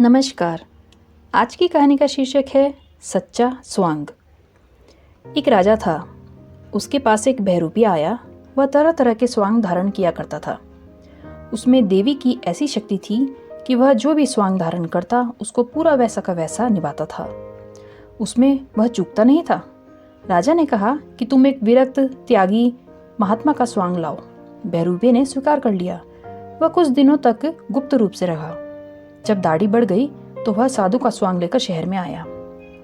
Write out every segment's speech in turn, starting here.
नमस्कार। आज की कहानी का शीर्षक है सच्चा स्वांग। एक राजा था। उसके पास एक बहरूपिया आया। वह तरह तरह के स्वांग धारण किया करता था। उसमें देवी की ऐसी शक्ति थी कि वह जो भी स्वांग धारण करता उसको पूरा वैसा का वैसा निभाता था। उसमें वह चूकता नहीं था। राजा ने कहा कि तुम एक विरक्त त्यागी महात्मा का स्वांग लाओ। बहरूपिये ने स्वीकार कर लिया। वह कुछ दिनों तक गुप्त रूप से रहा। जब दाढ़ी बढ़ गई तो वह साधु का स्वांग लेकर शहर में आया।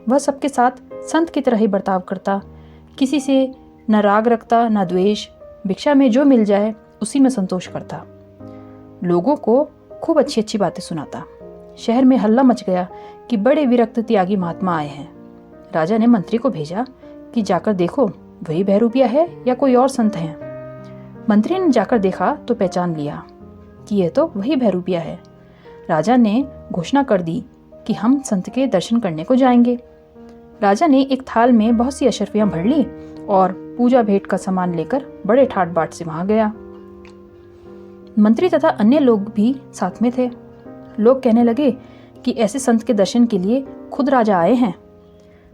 वह सबके साथ संत की तरह ही बर्ताव करता, किसी से न राग रखता न द्वेष, भिक्षा में जो मिल जाए उसी में संतोष करता, लोगों को खूब अच्छी अच्छी बातें सुनाता। शहर में हल्ला मच गया कि बड़े विरक्त त्यागी महात्मा आए हैं। राजा ने मंत्री को भेजा कि जाकर देखो वही बहरूपिया है या कोई और संत है। मंत्री ने जाकर देखा तो पहचान लिया कि यह तो वही बहरूपिया है। राजा ने घोषणा कर दी कि हम संत के दर्शन करने को जाएंगे। राजा ने एक थाल में बहुत सी अशर्फियां भर ली और पूजा भेंट का सामान लेकर बड़े ठाट बाट से वहां गया। मंत्री तथा अन्य लोग भी साथ में थे। लोग कहने लगे कि ऐसे संत के दर्शन के लिए खुद राजा आए हैं।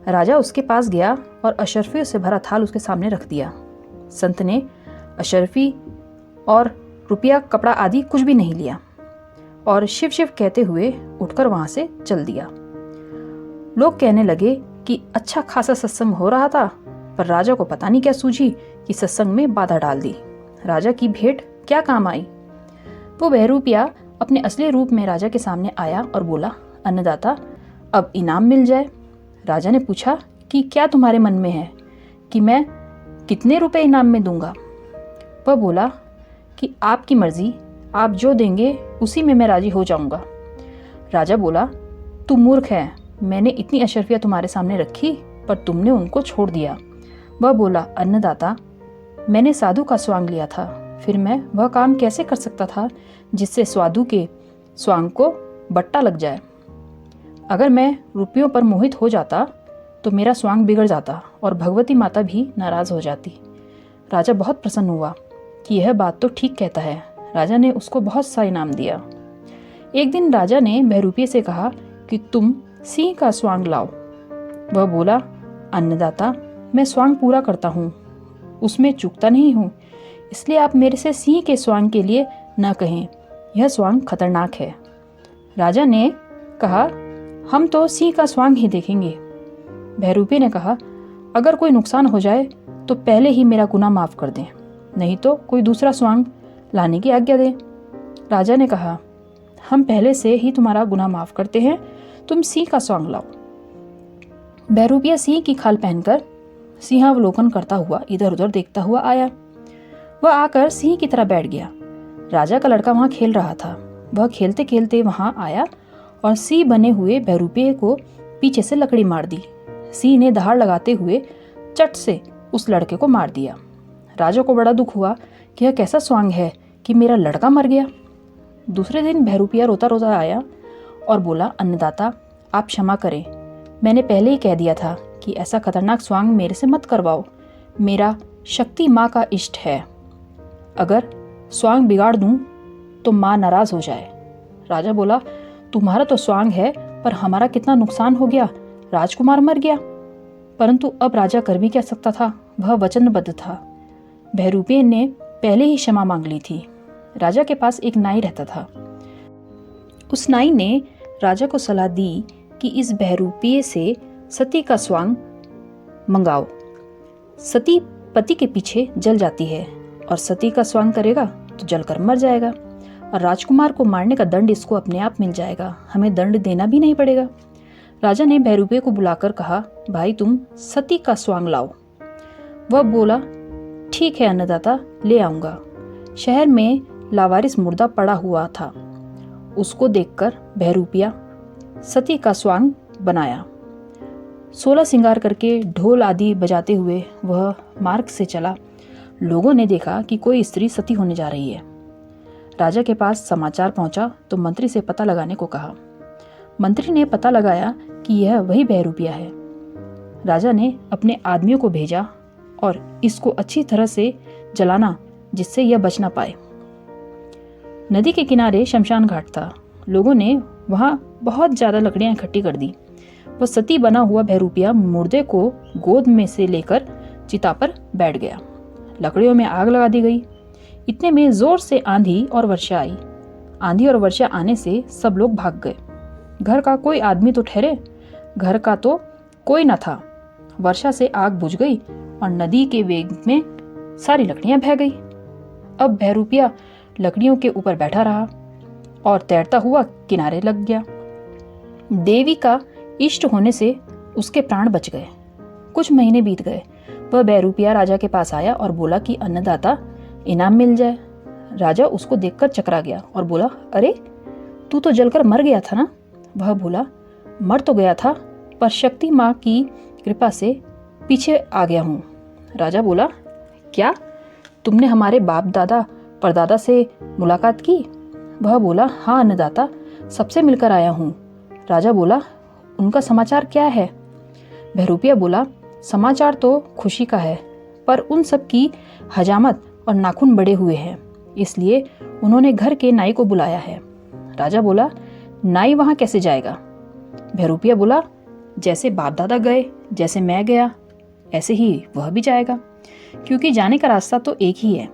राजा उसके पास गया और अशर्फियों से भरा थाल उसके सामने रख दिया। संत ने अशर्फी और रुपया कपड़ा आदि कुछ भी नहीं लिया और शिव शिव कहते हुए उठकर वहां से चल दिया। लोग कहने लगे कि अच्छा खासा सत्संग हो रहा था, पर राजा को पता नहीं क्या सूझी कि सत्संग में बाधा डाल दी। राजा की भेंट क्या काम आई। वो बहरूपिया अपने असली रूप में राजा के सामने आया और बोला, अन्नदाता, अब इनाम मिल जाए। राजा ने पूछा कि क्या तुम्हारे मन में है कि मैं कितने रुपए इनाम में दूंगा। वह बोला कि आपकी मर्जी, आप जो देंगे उसी में मैं राजी हो जाऊंगा। राजा बोला, तू मूर्ख है, मैंने इतनी अशर्फियां तुम्हारे सामने रखी पर तुमने उनको छोड़ दिया। वह बोला, अन्नदाता, मैंने साधु का स्वांग लिया था, फिर मैं वह काम कैसे कर सकता था जिससे साधु के स्वांग को बट्टा लग जाए। अगर मैं रुपयों पर मोहित हो जाता तो मेरा स्वांग बिगड़ जाता और भगवती माता भी नाराज हो जाती। राजा बहुत प्रसन्न हुआ कि यह बात तो ठीक कहता है। राजा ने उसको बहुत सा इनाम दिया। एक दिन राजा ने बहरूपिये से कहा कि तुम सिंह का स्वांग लाओ। वह बोला, अन्नदाता, मैं स्वांग पूरा करता हूँ, उसमें चूकता नहीं हूँ, इसलिए आप मेरे से सिंह के स्वांग के लिए न कहें, यह स्वांग खतरनाक है। राजा ने कहा, हम तो सिंह का स्वांग ही देखेंगे। बहरूपिये ने कहा, अगर कोई नुकसान हो जाए तो पहले ही मेरा गुनाह माफ कर दें, नहीं तो कोई दूसरा स्वांग लाने की आज्ञा दे। राजा ने कहा, हम पहले से ही तुम्हारा गुनाह माफ करते हैं, तुम सिंह का स्वांग लाओ। बहरूपिया सिंह की खाल पहनकर सिंहावलोकन करता हुआ इधर उधर देखता हुआ आया। वह आकर सिंह की तरह बैठ गया। राजा का लड़का वहां खेल रहा था। वह खेलते खेलते वहां आया और सिंह बने हुए बहरूपिये को पीछे से लकड़ी मार दी। सिंह ने दहाड़ लगाते हुए चट से उस लड़के को मार दिया। राजा को बड़ा दुख हुआ कि यह कैसा स्वांग है कि मेरा लड़का मर गया। दूसरे दिन बहरूपिया रोता रोता आया और बोला, अन्नदाता, आप क्षमा करें, मैंने पहले ही कह दिया था कि ऐसा खतरनाक स्वांग मेरे से मत करवाओ। मेरा शक्ति माँ का इष्ट है, अगर स्वांग बिगाड़ दूं तो माँ नाराज हो जाए। राजा बोला, तुम्हारा तो स्वांग है, पर हमारा कितना नुकसान हो गया, राजकुमार मर गया। परंतु अब राजा कर भी क्या सकता था, वह वचनबद्ध था। बहरूपिये ने पहले ही क्षमा मांग ली थी। राजा के पास एक नाई रहता था। उस नाई ने राजा को सलाह दी कि इस बहरूपिये से सती का स्वांग मंगाओ। सती पति के पीछे जल जाती है और सती का स्वांग करेगा तो जलकर मर जाएगा और राजकुमार को मारने का दंड इसको अपने आप मिल जाएगा, हमें दंड देना भी नहीं पड़ेगा। राजा ने बहरूपिये को बुलाकर कहा, भाई तुम सती का स्वांग लाओ। वह बोला, ठीक है अन्नदाता, ले आऊंगा। शहर में लावारिस मुर्दा पड़ा हुआ था। उसको देखकर बहरूपिया सती का स्वांग बनाया। 16 श्रृंगार करके ढोल आदि बजाते हुए वह मार्ग से चला। लोगों ने देखा कि कोई स्त्री सती होने जा रही है। राजा के पास समाचार पहुंचा तो मंत्री से पता लगाने को कहा। मंत्री ने पता लगाया कि यह वही बहरूपिया है। राजा ने अपने आदमियों को भेजा और इसको अच्छी तरह से जलाना जिससे यह बच ना पाए। नदी के किनारे शमशान घाट था। लोगों ने वहां बहुत ज़्यादा लकड़ियाँ इकट्ठी कर दी। वह सती बना हुआ बहरूपिया मुर्दे को गोद में से लेकर चिता पर बैठ गया। लकड़ियों में आग लगा दी गई। इतने में जोर से आंधी और वर्षा आई। आंधी और वर्षा आने से सब लोग भाग गए। घर का कोई आदमी तो ठहरे, घर का तो कोई न था। वर्षा से आग बुझ गई और नदी के वेग में सारी लकड़ियां बह गई। अब बहरूपिया लकड़ियों के ऊपर बैठा रहा और तैरता हुआ किनारे लग गया। देवी का इष्ट होने से उसके प्राण बच गए। कुछ महीने बीत गए। वह बहरूपिया राजा के पास आया और बोला कि अन्नदाता, इनाम मिल जाए। राजा उसको देखकर चकरा गया और बोला, अरे तू तो जलकर मर गया था ना। वह बोला, मर तो गया था, पर शक्ति माँ की कृपा से पीछे आ गया हूँ। राजा बोला, क्या तुमने हमारे बाप दादा परदादा से मुलाकात की? वह बोला, हाँ अन्नदाता, सबसे मिलकर आया हूँ। राजा बोला, उनका समाचार क्या है? बहरूपिया बोला, समाचार तो खुशी का है, पर उन सब की हजामत और नाखून बड़े हुए हैं, इसलिए उन्होंने घर के नाई को बुलाया है। राजा बोला, नाई वहाँ कैसे जाएगा? बहरूपिया बोला, जैसे बाप दादा गए, जैसे मैं गया, ऐसे ही वह भी जाएगा, क्योंकि जाने का रास्ता तो एक ही है।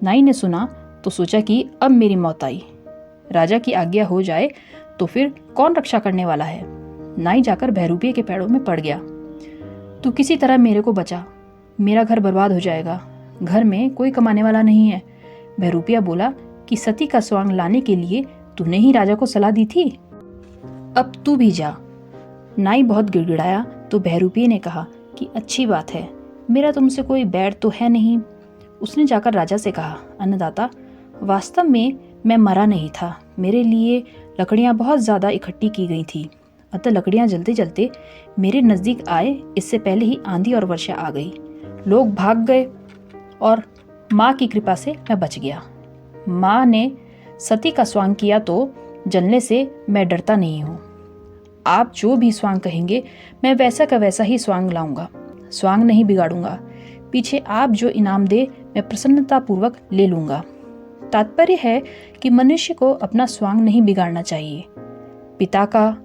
नाई ने सुना तो सोचा कि अब मेरी मौत आई। राजा की आज्ञा हो जाए तो फिर कौन रक्षा करने वाला है? नाई जाकर बहरूपिया के पैरों में पड़ गया। तू किसी तरह मेरे को बचा, मेरा घर बर्बाद हो जाएगा, घर में कोई कमाने वाला नहीं है। बहरूपिया बोला कि सती का स्वांग लाने के लिए तूने ही राजा को सलाह दी थी, अब तू भी जा। नाई बहुत गिड़गिड़ाया तो बहरूपिया ने कहा कि अच्छी बात है, मेरा तुमसे कोई बैर तो है नहीं। उसने जाकर राजा से कहा, अन्नदाता, वास्तव में मैं मरा नहीं था, मेरे लिए लकड़ियाँ बहुत ज़्यादा इकट्ठी की गई थी, अतः लकड़ियाँ जलते जलते मेरे नज़दीक आए, इससे पहले ही आंधी और वर्षा आ गई। लोग भाग गए और माँ की कृपा से मैं बच गया। माँ ने सती का स्वांग किया तो जलने से मैं डरता नहीं हूँ। आप जो भी स्वांग कहेंगे मैं वैसा का वैसा ही स्वांग लाऊंगा, स्वांग नहीं बिगाड़ूंगा। पीछे आप जो इनाम दे मैं प्रसन्नतापूर्वक ले लूंगा। तात्पर्य है कि मनुष्य को अपना स्वांग नहीं बिगाड़ना चाहिए। पिता का,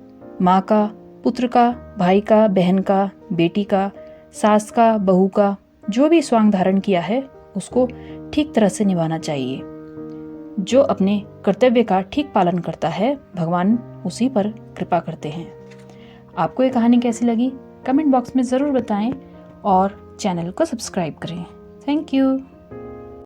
माँ का, पुत्र का, भाई का, बहन का, बेटी का, सास का, बहू का, जो भी स्वांग धारण किया है उसको ठीक तरह से निभाना चाहिए। जो अपने कर्तव्य का ठीक पालन करता है, भगवान उसी पर कृपा करते हैं। आपको ये कहानी कैसी लगी कमेंट बॉक्स में ज़रूर बताएं और चैनल को सब्सक्राइब करें। Thank you.